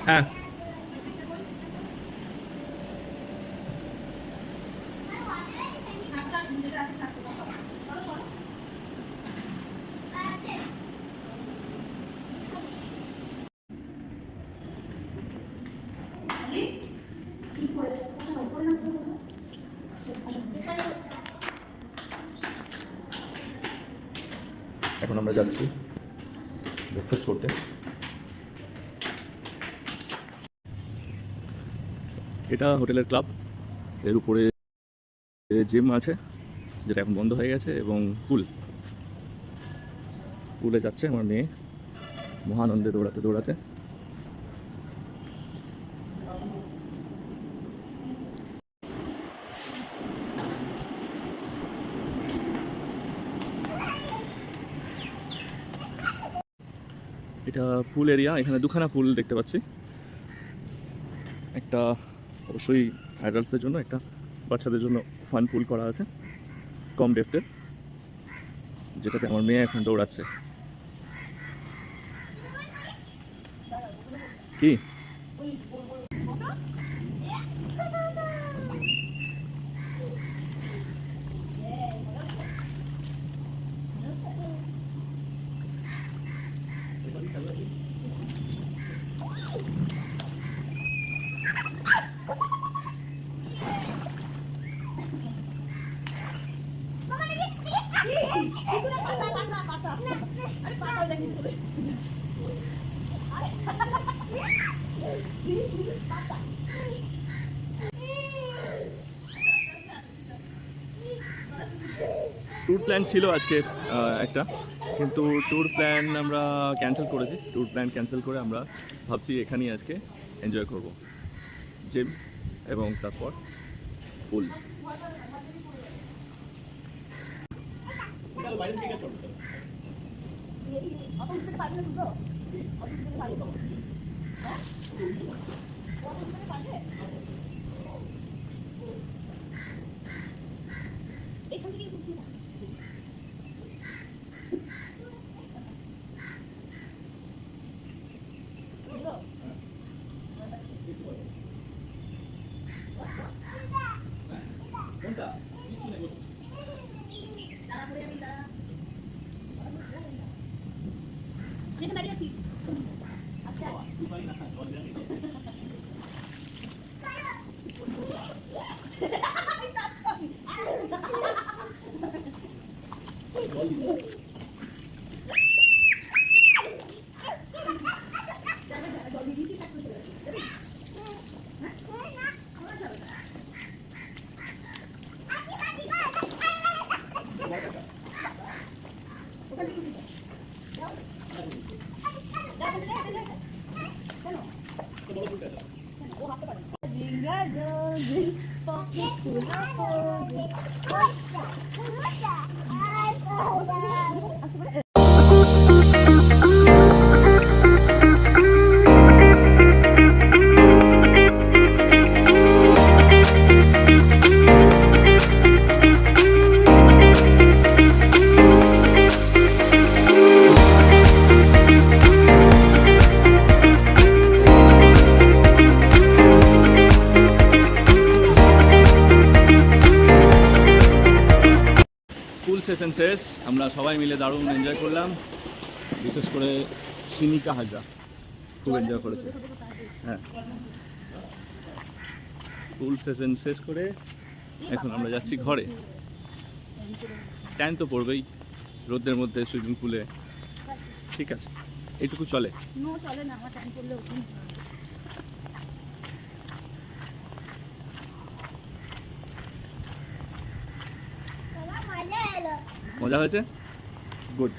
হ্যাঁ এখন আমরা যাচ্ছি ব্রেকফাস্ট করতে। এটা হোটেলের ক্লাব, এর উপরে জিম আছে যেটা এখন বন্ধ হয়ে গেছে, এবং পুলে যাচ্ছে আমার মেয়ে মহানন্দে দৌড়াতে দৌড়াতে। এটা পুল এরিয়া, এখানে দুখানা পুল দেখতে পাচ্ছি, একটা অবশ্যই অ্যাডাল্টসদের জন্য, একটা বাচ্চাদের জন্য ফান পুল করা আছে কম ডেপথের, যেটাতে আমার মেয়ে এখন দৌড়াচ্ছে। কি ট্যুর প্ল্যান ছিল আজকে একটা, কিন্তু ট্যুর প্ল্যান আমরা ক্যান্সেল করেছি। ট্যুর প্ল্যান ক্যান্সেল করে আমরা ভাবছি এখানেই আজকে এনজয় করব, জিম এবং তারপর পুল। সেশন শেষ, আমরা সবাই মিলে দারুণ এনজয় করলাম, বিশেষ করে সিনিকা হাজরা খুব এনজয় করেছে। হ্যাঁ, পুল সেশন শেষ করে এখন আমরা যাচ্ছি ঘরে। ট্যান তো পড়বেই রোদের মধ্যে সুইমিং পুলে, ঠিক আছে এইটুকু চলে। মজা হয়েছে, গুড।